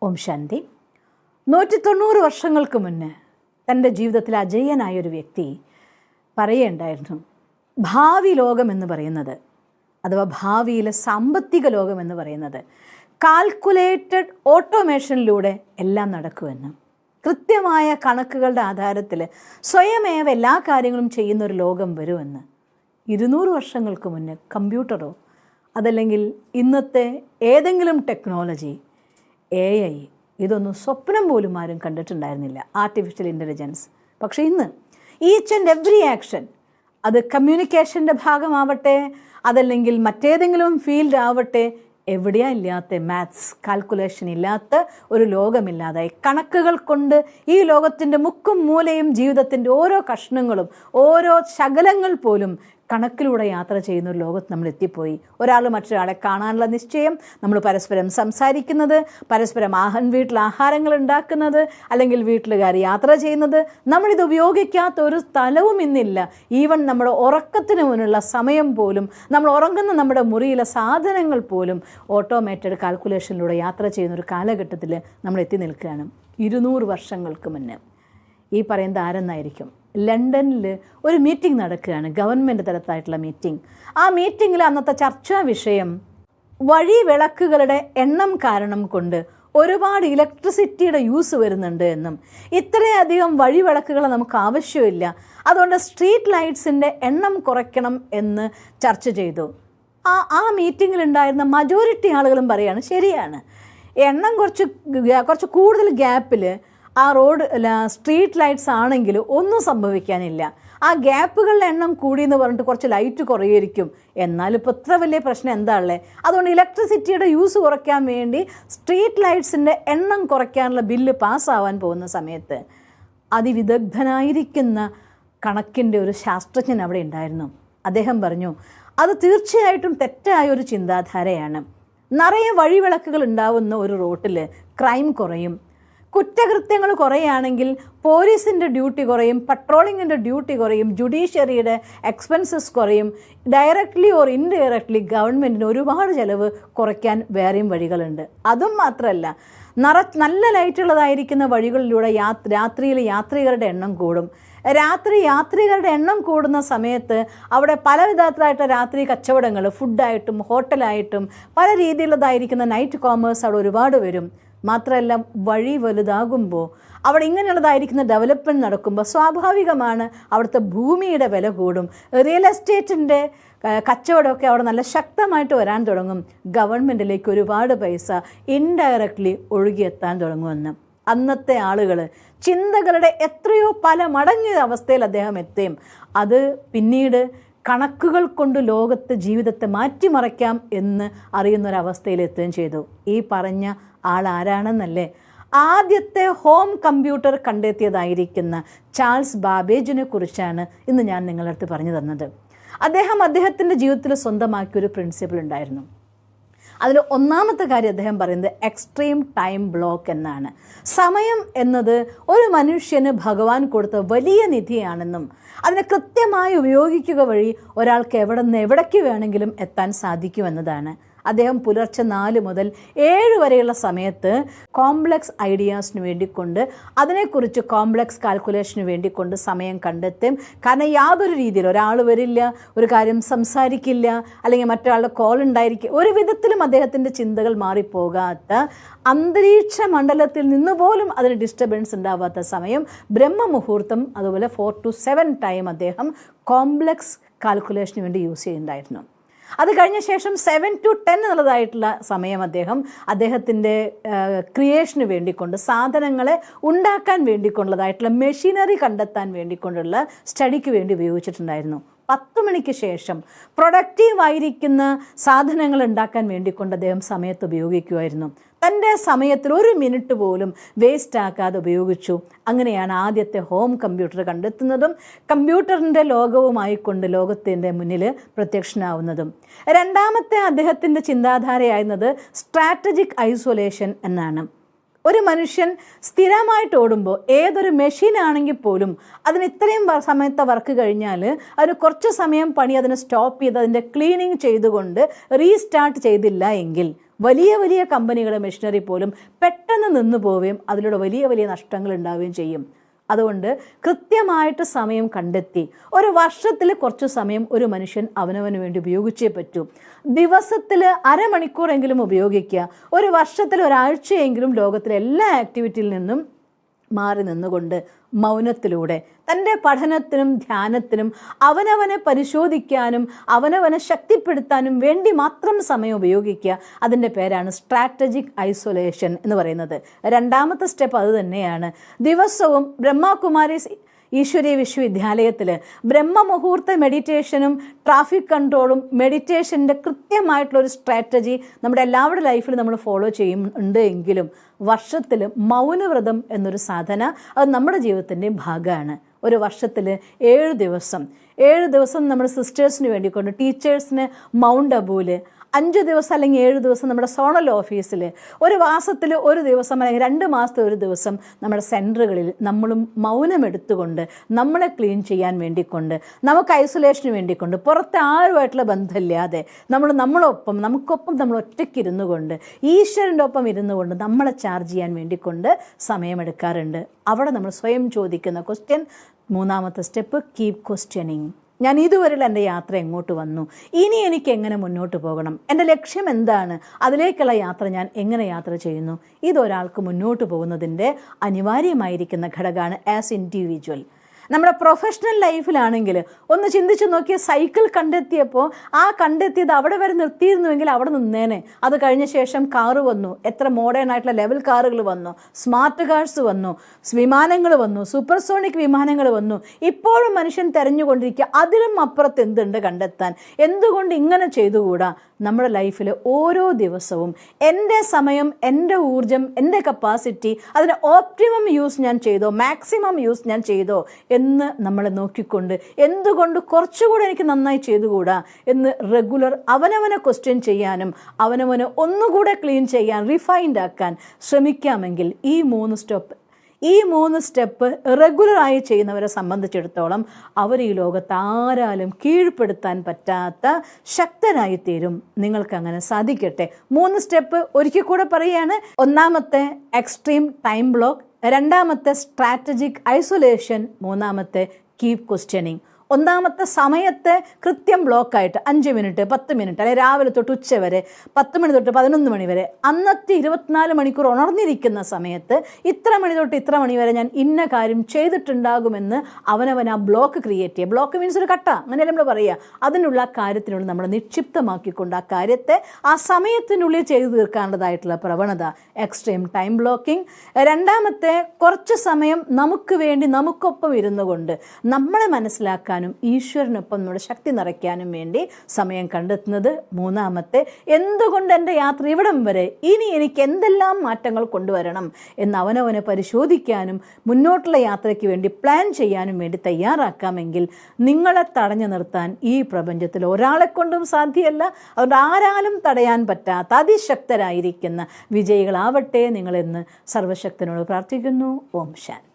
ഓം ശാന്തി. 190 വർഷങ്ങൾക്ക് മുന്നേ തൻ്റെ ജീവിതത്തിൽ അജയ്യനായൊരു വ്യക്തി പറയുകയുണ്ടായിരുന്നു, ഭാവി ലോകം എന്ന് പറയുന്നത്, അഥവാ ഭാവിയിലെ സാമ്പത്തിക ലോകം എന്ന് പറയുന്നത് കാൽക്കുലേറ്റഡ് ഓട്ടോമേഷനിലൂടെ എല്ലാം നടക്കുമെന്ന്. കൃത്യമായ കണക്കുകളുടെ ആധാരത്തിൽ സ്വയമേവ എല്ലാ കാര്യങ്ങളും ചെയ്യുന്നൊരു ലോകം വരുമെന്ന്. 200 വർഷങ്ങൾക്ക് മുന്നേ കമ്പ്യൂട്ടറോ അതല്ലെങ്കിൽ ഇന്നത്തെ ഏതെങ്കിലും ടെക്നോളജി, AI, ഇതൊന്നും സ്വപ്നം പോലും ആരും കണ്ടിട്ടുണ്ടായിരുന്നില്ല, ആർട്ടിഫിഷ്യൽ ഇൻ്റലിജൻസ്. പക്ഷേ ഇന്ന് ഈച്ച് ആൻഡ് എവ്രി ആക്ഷൻ, അത് കമ്മ്യൂണിക്കേഷൻ്റെ ഭാഗമാവട്ടെ അതല്ലെങ്കിൽ മറ്റേതെങ്കിലും ഫീൽഡ് ആവട്ടെ, എവിടെയാ ഇല്ലാത്ത മാത്സ്, കാൽക്കുലേഷൻ ഇല്ലാത്ത ഒരു ലോകമില്ലാതായി. കണക്കുകൾ കൊണ്ട് ഈ ലോകത്തിൻ്റെ മുക്കും മൂലയും ജീവിതത്തിൻ്റെ ഓരോ കഷ്ണങ്ങളും ഓരോ ശകലങ്ങൾ പോലും കണക്കിലൂടെ യാത്ര ചെയ്യുന്ന ഒരു ലോകത്ത് നമ്മൾ എത്തിപ്പോയി. ഒരാൾ മറ്റൊരാളെ കാണാനുള്ള നിശ്ചയം, നമ്മൾ പരസ്പരം സംസാരിക്കുന്നത്, പരസ്പരം വീട്ടിൽ ആഹാരങ്ങൾ ഉണ്ടാക്കുന്നത്, അല്ലെങ്കിൽ വീട്ടിലുകാർ യാത്ര ചെയ്യുന്നത്, നമ്മളിത് ഉപയോഗിക്കാത്ത ഒരു സ്ഥലവും ഇന്നില്ല. ഈവൻ നമ്മുടെ ഉറക്കത്തിന് മുന്നുള്ള സമയം പോലും, നമ്മൾ ഉറങ്ങുന്ന നമ്മുടെ മുറിയിലെ സാധനങ്ങൾ പോലും ഓട്ടോമേറ്റഡ് കാൽക്കുലേഷനിലൂടെ യാത്ര ചെയ്യുന്ന ഒരു കാലഘട്ടത്തിൽ നമ്മൾ എത്തി നിൽക്കുകയാണ്. 200 വർഷങ്ങൾക്ക് മുന്നേ ഈ പറയുന്നത് ആരെന്നായിരിക്കും? ലണ്ടനിൽ ഒരു മീറ്റിംഗ് നടക്കുകയാണ്, ഗവൺമെൻറ് തലത്തായിട്ടുള്ള മീറ്റിംഗ്. ആ മീറ്റിങ്ങിൽ അന്നത്തെ ചർച്ചാ വിഷയം വഴി വിളക്കുകളുടെ എണ്ണം കാരണം കൊണ്ട് ഒരുപാട് ഇലക്ട്രിസിറ്റിയുടെ യൂസ് വരുന്നുണ്ട് എന്നും, ഇത്രയധികം വഴിവിളക്കുകൾ നമുക്ക് ആവശ്യമില്ല, അതുകൊണ്ട് സ്ട്രീറ്റ് ലൈറ്റ്സിൻ്റെ എണ്ണം കുറയ്ക്കണം എന്ന് ചർച്ച ചെയ്തു. ആ മീറ്റിങ്ങിലുണ്ടായിരുന്ന മജോറിറ്റി ആളുകളും പറയുകയാണ്, ശരിയാണ്, എണ്ണം കുറച്ച് കൂടുതൽ ഗ്യാപ്പിൽ ആ റോഡ് സ്ട്രീറ്റ് ലൈറ്റ്സ് ആണെങ്കിൽ ഒന്നും സംഭവിക്കാനില്ല. ആ ഗ്യാപ്പുകളുടെ എണ്ണം കൂടിയെന്ന് പറഞ്ഞിട്ട് കുറച്ച് ലൈറ്റ് കുറയായിരിക്കും, എന്നാലും ഇപ്പോൾ ഇത്ര വലിയ പ്രശ്നം എന്താ ഉള്ളത്? അതുകൊണ്ട് ഇലക്ട്രിസിറ്റിയുടെ യൂസ് കുറയ്ക്കാൻ വേണ്ടി സ്ട്രീറ്റ് ലൈറ്റ്സിൻ്റെ എണ്ണം കുറയ്ക്കാനുള്ള ബില്ല് പാസ്സാവാൻ പോകുന്ന സമയത്ത് അതിവിദഗ്ധനായിരിക്കുന്ന കണക്കിൻ്റെ ഒരു ശാസ്ത്രജ്ഞൻ അവിടെ ഉണ്ടായിരുന്നു. അദ്ദേഹം പറഞ്ഞു, അത് തീർച്ചയായിട്ടും തെറ്റായ ഒരു ചിന്താധാരയാണ്. നിറയെ വഴിവിളക്കുകൾ ഉണ്ടാവുന്ന ഒരു റോട്ടിൽ ക്രൈം കുറയും, കുറ്റകൃത്യങ്ങൾ കുറയുകയാണെങ്കിൽ പോലീസിൻ്റെ ഡ്യൂട്ടി കുറയും, പട്രോളിങ്ങിൻ്റെ ഡ്യൂട്ടി കുറയും, ജുഡീഷ്യറിയുടെ എക്സ്പെൻസസ് കുറയും, ഡയറക്റ്റ്ലി ഓർ ഇൻഡയറക്റ്റ്ലി ഗവൺമെൻറ്റിന് ഒരുപാട് ചിലവ് കുറയ്ക്കാൻ വേറെയും വഴികളുണ്ട്. അതും മാത്രമല്ല, നല്ല ലൈറ്റുള്ളതായിരിക്കുന്ന വഴികളിലൂടെ രാത്രിയിൽ യാത്രികരുടെ എണ്ണം കൂടും. രാത്രി യാത്രികരുടെ എണ്ണം കൂടുന്ന സമയത്ത് അവിടെ പല വിധത്തിലായിട്ട് രാത്രി കച്ചവടങ്ങൾ, ഫുഡായിട്ടും ഹോട്ടലായിട്ടും പല രീതിയിലുള്ളതായിരിക്കുന്ന നൈറ്റ് കോമേഴ്സ് അവിടെ ഒരുപാട് വരും. മാത്രമല്ല, വഴി വലുതാകുമ്പോൾ അവിടെ ഇങ്ങനെയുള്ളതായിരിക്കുന്ന ഡെവലപ്മെൻറ്റ് നടക്കുമ്പോൾ സ്വാഭാവികമാണ് അവിടുത്തെ ഭൂമിയുടെ വില കൂടും, റിയൽ എസ്റ്റേറ്റിൻ്റെ കച്ചവടമൊക്കെ അവിടെ നല്ല ശക്തമായിട്ട് വരാൻ തുടങ്ങും, ഗവൺമെൻറ്റിലേക്ക് ഒരുപാട് പൈസ ഇൻഡയറക്റ്റ്ലി ഒഴുകിയെത്താൻ തുടങ്ങുമെന്ന്. അന്നത്തെ ആളുകൾ ചിന്തകളുടെ എത്രയോ പല മടങ്ങിയ അവസ്ഥയിൽ അദ്ദേഹം എത്തുകയും അത് പിന്നീട് കണക്കുകൾ കൊണ്ട് ലോകത്തെ ജീവിതത്തെ മാറ്റിമറിക്കാം എന്ന് അറിയുന്നൊരവസ്ഥയിലെത്തുകയും ചെയ്തു. ഈ പറഞ്ഞ ആൾ ആരാണെന്നല്ലേ? ആദ്യത്തെ ഹോം കമ്പ്യൂട്ടർ കണ്ടെത്തിയതായിരിക്കുന്ന ചാൾസ് ബാബേജിനെ കുറിച്ചാണ് ഇന്ന് ഞാൻ നിങ്ങളുടെ അടുത്ത് പറഞ്ഞു തന്നത്. അദ്ദേഹത്തിൻ്റെ ജീവിതത്തിൽ സ്വന്തമാക്കിയൊരു പ്രിൻസിപ്പിൾ ഉണ്ടായിരുന്നു. അതിൽ ഒന്നാമത്തെ കാര്യം അദ്ദേഹം പറയുന്നത് എക്സ്ട്രീം ടൈം ബ്ലോക്ക് എന്നാണ്. സമയം എന്നത് ഒരു മനുഷ്യന് ഭഗവാൻ കൊടുത്ത വലിയ നിധിയാണെന്നും അതിനെ കൃത്യമായി ഉപയോഗിക്കുക വഴി ഒരാൾക്ക് എവിടേക്ക് വേണമെങ്കിലും എത്താൻ സാധിക്കുമെന്നതാണ്. അദ്ദേഹം പുലർച്ചെ 4 മുതൽ 7 വരെയുള്ള സമയത്ത് കോംപ്ലക്സ് ഐഡിയാസിന് വേണ്ടിക്കൊണ്ട്, അതിനെക്കുറിച്ച് കോംപ്ലക്സ് കാൽക്കുലേഷന് വേണ്ടിക്കൊണ്ട് സമയം കണ്ടെത്തും. കാരണം യാതൊരു രീതിയിൽ ഒരാൾ വരില്ല, ഒരു കാര്യം സംസാരിക്കില്ല, അല്ലെങ്കിൽ മറ്റൊരാളുടെ കോൾ ഉണ്ടായിരിക്കും, ഒരു വിധത്തിലും അദ്ദേഹത്തിൻ്റെ ചിന്തകൾ മാറിപ്പോകാത്ത, അന്തരീക്ഷ മണ്ഡലത്തിൽ നിന്നുപോലും അതിന് ഡിസ്റ്റർബൻസ് ഉണ്ടാവാത്ത സമയം, ബ്രഹ്മമുഹൂർത്തം, അതുപോലെ 4 to 7 ടൈം അദ്ദേഹം കോംപ്ലക്സ് കാൽക്കുലേഷന് വേണ്ടി യൂസ് ചെയ്യുന്നുണ്ടായിരുന്നു. അത് കഴിഞ്ഞ ശേഷം 7 to 10 എന്നുള്ളതായിട്ടുള്ള സമയം അദ്ദേഹത്തിൻ്റെ ക്രിയേഷന് വേണ്ടിക്കൊണ്ട്, സാധനങ്ങളെ ഉണ്ടാക്കാൻ വേണ്ടിക്കൊണ്ടുള്ളതായിട്ടുള്ള മെഷീനറി കണ്ടെത്താൻ വേണ്ടിക്കൊണ്ടുള്ള സ്റ്റഡിക്ക് വേണ്ടി ഉപയോഗിച്ചിട്ടുണ്ടായിരുന്നു. 10 മണിക്ക് ശേഷം പ്രൊഡക്റ്റീവായിരിക്കുന്ന സാധനങ്ങൾ ഉണ്ടാക്കാൻ വേണ്ടിക്കൊണ്ട് അദ്ദേഹം സമയത്ത് ഉപയോഗിക്കുമായിരുന്നു. തൻ്റെ സമയത്തിൽ 1 മിനിറ്റ് പോലും വേസ്റ്റ് ആക്കാതെ ഉപയോഗിച്ചു. അങ്ങനെയാണ് ആദ്യത്തെ ഹോം കമ്പ്യൂട്ടർ കണ്ടെത്തുന്നതും കമ്പ്യൂട്ടറിൻ്റെ ലോകവുമായിക്കൊണ്ട് ലോകത്തിൻ്റെ മുന്നിൽ പ്രത്യക്ഷനാവുന്നതും. രണ്ടാമത്തെ അദ്ദേഹത്തിൻ്റെ ചിന്താധാരയായിരുന്നത് സ്ട്രാറ്റജിക് ഐസൊലേഷൻ എന്നാണ്. ഒരു മനുഷ്യൻ സ്ഥിരമായിട്ട് ഓടുമ്പോൾ, ഏതൊരു മെഷീനാണെങ്കിൽ പോലും അതിന് ഇത്രയും സമയത്തെ വർക്ക് കഴിഞ്ഞാൽ അതിന് കുറച്ച് സമയം പണി അതിനെ സ്റ്റോപ്പ് ചെയ്ത് അതിൻ്റെ ക്ലീനിങ് ചെയ്തുകൊണ്ട് റീസ്റ്റാർട്ട് ചെയ്തില്ല എങ്കിൽ വലിയ വലിയ കമ്പനികൾ മെഷീനറി പോലും പെട്ടെന്ന് പെട്ടെന്ന് നിന്നു പോവുകയും അതിലൂടെ വലിയ വലിയ നഷ്ടങ്ങൾ ഉണ്ടാവുകയും ചെയ്യും. അതുകൊണ്ട് കൃത്യമായിട്ട് സമയം കണ്ടെത്തി ഒരു വർഷത്തിൽ കുറച്ച് സമയം ഒരു മനുഷ്യൻ അവനവന് വേണ്ടി ഉപയോഗിച്ചേ പറ്റൂ. ദിവസത്തിൽ അരമണിക്കൂറെങ്കിലും ഉപയോഗിക്കുക. ഒരു വർഷത്തിൽ ഒരാഴ്ചയെങ്കിലും ലോകത്തിലെ എല്ലാ ആക്ടിവിറ്റിയിൽ നിന്നും മാറി നിന്നുകൊണ്ട് മൗനത്തിലൂടെ തൻ്റെ പഠനത്തിനും ധ്യാനത്തിനും അവനവനെ പരിശോധിക്കാനും അവനവനെ ശക്തിപ്പെടുത്താനും വേണ്ടി മാത്രം സമയം ഉപയോഗിക്കുക. അതിൻ്റെ പേരാണ് സ്ട്രാറ്റജിക് ഐസൊലേഷൻ എന്ന് പറയുന്നത്. രണ്ടാമത്തെ സ്റ്റെപ്പ് അത് തന്നെയാണ്. ദിവസവും ബ്രഹ്മകുമാരീസ് ഈശ്വരീയ വിശ്വവിദ്യാലയത്തിൽ ബ്രഹ്മമുഹൂർത്ത മെഡിറ്റേഷനും ട്രാഫിക് കൺട്രോളും മെഡിറ്റേഷൻ്റെ കൃത്യമായിട്ടുള്ളൊരു സ്ട്രാറ്റജി നമ്മുടെ എല്ലാവരുടെ ലൈഫിൽ നമ്മൾ ഫോളോ ചെയ്യുന്നുണ്ട് എങ്കിലും വർഷത്തിൽ മൗനവ്രതം എന്നൊരു സാധന അത് നമ്മുടെ ജീവിതത്തിൻ്റെ ഭാഗമാണ്. ഒരു വർഷത്തിൽ 7 ദിവസം നമ്മുടെ സിസ്റ്റേഴ്സിന് വേണ്ടിക്കൊണ്ട് ടീച്ചേഴ്സിന് മൗണ്ട് അബൂവിൽ 5 ദിവസം അല്ലെങ്കിൽ 7 ദിവസം നമ്മുടെ സോണൽ ഓഫീസിൽ, ഒരു മാസത്തിൽ 1 ദിവസം അല്ലെങ്കിൽ 2 മാസത്തിൽ 1 ദിവസം നമ്മുടെ സെൻറ്ററുകളിൽ നമ്മളും മൗനമെടുത്തുകൊണ്ട് നമ്മളെ ക്ലീൻ ചെയ്യാൻ വേണ്ടിക്കൊണ്ട് നമുക്ക് ഐസൊലേഷന് വേണ്ടിക്കൊണ്ട് പുറത്തെ ആരുമായിട്ടുള്ള ബന്ധമില്ലാതെ നമുക്കൊപ്പം നമ്മൾ ഒറ്റയ്ക്കിരുന്നു കൊണ്ട് ഈശ്വരൻ്റെ ഒപ്പം ഇരുന്നു കൊണ്ട് നമ്മളെ ചാർജ് ചെയ്യാൻ വേണ്ടിക്കൊണ്ട് സമയമെടുക്കാറുണ്ട്. അവിടെ നമ്മൾ സ്വയം ചോദിക്കുന്ന ക്വസ്റ്റ്യൻ, മൂന്നാമത്തെ സ്റ്റെപ്പ്, കീപ് ക്വസ്റ്റ്യനിങ്. ഞാൻ ഇതുവരെയുള്ള എൻ്റെ യാത്ര എങ്ങോട്ട് വന്നു, ഇനി എനിക്ക് എങ്ങനെ മുന്നോട്ട് പോകണം, എൻ്റെ ലക്ഷ്യം എന്താണ്, അതിലേക്കുള്ള യാത്ര ഞാൻ എങ്ങനെ യാത്ര ചെയ്യുന്നു. ഇതൊരാൾക്ക് മുന്നോട്ട് പോകുന്നതിൻ്റെ അനിവാര്യമായിരിക്കുന്ന ഘടകമാണ് ആസ് ഇൻഡിവിജ്വൽ. നമ്മുടെ പ്രൊഫഷണൽ ലൈഫിലാണെങ്കിൽ ഒന്ന് ചിന്തിച്ച് നോക്കിയ സൈക്കിൾ കണ്ടെത്തിയപ്പോൾ ആ കണ്ടെത്തിയത് അവിടെ വരെ നിർത്തിയിരുന്നുവെങ്കിൽ അവിടെ നിന്നേനെ. അത് കഴിഞ്ഞ ശേഷം കാറ് വന്നു, എത്ര മോഡേൺ ആയിട്ടുള്ള ലെവൽ കാറുകൾ വന്നു, സ്മാർട്ട് കാർസ് വന്നു, വിമാനങ്ങൾ വന്നു, സൂപ്പർസോണിക് വിമാനങ്ങൾ വന്നു. ഇപ്പോഴും മനുഷ്യൻ തെരഞ്ഞുകൊണ്ടിരിക്കുക അതിലും അപ്പുറത്ത് എന്തുണ്ട് കണ്ടെത്താൻ. എന്തുകൊണ്ട് ഇങ്ങനെ ചെയ്തുകൂടാ? നമ്മുടെ ലൈഫിൽ ഓരോ ദിവസവും എൻ്റെ സമയം, എൻ്റെ ഊർജം, എൻ്റെ കപ്പാസിറ്റി, അതിന് ഓപ്റ്റിമം യൂസ് ഞാൻ ചെയ്തോ, മാക്സിമം യൂസ് ഞാൻ ചെയ്തോ എന്ന് നമ്മളെ നോക്കിക്കൊണ്ട് എന്തുകൊണ്ട് കുറച്ചുകൂടെ എനിക്ക് നന്നായി ചെയ്തുകൂടാ എന്ന് റെഗുലർ അവനവനെ ക്വസ്റ്റ്യൻ ചെയ്യാനും അവനവനെ ഒന്നുകൂടെ ക്ലീൻ ചെയ്യാൻ, റിഫൈൻഡ് ആക്കാൻ ശ്രമിക്കാമെങ്കിൽ ഈ മൂന്ന് സ്റ്റെപ്പ് റെഗുലറായി ചെയ്യുന്നവരെ സംബന്ധിച്ചിടത്തോളം അവർ ഈ ലോകത്ത് ആരാലും കീഴ്പ്പെടുത്താൻ പറ്റാത്ത ശക്തരായി തീരും. നിങ്ങൾക്കങ്ങനെ സാധിക്കട്ടെ. 3 സ്റ്റെപ്പ് ഒരിക്കൽ കൂടെ പറയുകയാണ്. ഒന്നാമത്തെ എക്സ്ട്രീം ടൈം ബ്ലോക്ക്, രണ്ടാമത്തെ സ്ട്രാറ്റജിക് ഐസൊലേഷൻ, മൂന്നാമത്തെ കീപ് ക്വസ്റ്റ്യനിങ്. ഒന്നാമത്തെ സമയത്തെ കൃത്യം ബ്ലോക്കായിട്ട് 5 മിനിറ്റ് 10 മിനിറ്റ് അല്ലെങ്കിൽ രാവിലെ തൊട്ട് ഉച്ച വരെ 10 മണി തൊട്ട് 11 മണി വരെ അന്നത്തെ 24 മണിക്കൂർ ഉണർന്നിരിക്കുന്ന സമയത്ത് ഇത്ര മണി തൊട്ട് ഇത്ര മണി വരെ ഞാൻ ഇന്ന കാര്യം ചെയ്തിട്ടുണ്ടാകുമെന്ന് അവനവൻ ആ ബ്ലോക്ക് ക്രിയേറ്റ് ചെയ്യുക. ബ്ലോക്ക് മീൻസ് ഒരു കട്ട, അങ്ങനെ നമ്മൾ പറയുക. അതിനുള്ള കാര്യത്തിനുള്ളിൽ നമ്മൾ നിക്ഷിപ്തമാക്കിക്കൊണ്ട് ആ കാര്യത്തെ ആ സമയത്തിനുള്ളിൽ ചെയ്തു തീർക്കാനുള്ളതായിട്ടുള്ള പ്രവണത എക്സ്ട്രീം ടൈം ബ്ലോക്കിംഗ്. രണ്ടാമത്തെ കുറച്ച് സമയം നമുക്ക് വേണ്ടി നമുക്കൊപ്പം ഇരുന്നു കൊണ്ട് നമ്മളെ മനസ്സിലാക്കാൻ ഈശ്വരനൊപ്പം നമ്മുടെ ശക്തി നിറയ്ക്കാനും വേണ്ടി സമയം കണ്ടെത്തുന്നത്. മൂന്നാമത്തെ എന്തുകൊണ്ട് എൻ്റെ യാത്ര ഇവിടം വരെ, ഇനി എനിക്ക് എന്തെല്ലാം മാറ്റങ്ങൾ കൊണ്ടുവരണം എന്ന് അവനവനെ പരിശോധിക്കാനും മുന്നോട്ടുള്ള യാത്രയ്ക്ക് വേണ്ടി പ്ലാൻ ചെയ്യാനും വേണ്ടി തയ്യാറാക്കാമെങ്കിൽ നിങ്ങളെ തടഞ്ഞു നിർത്താൻ ഈ പ്രപഞ്ചത്തിൽ ഒരാളെ കൊണ്ടും സാധ്യമല്ല. അതുകൊണ്ട് ആരാലും തടയാൻ പറ്റാത്ത അതിശക്തരായിരിക്കുന്ന വിജയികളാവട്ടെ നിങ്ങളെന്ന് സർവശക്തനോട് പ്രാർത്ഥിക്കുന്നു. ഓം ശാന്തി.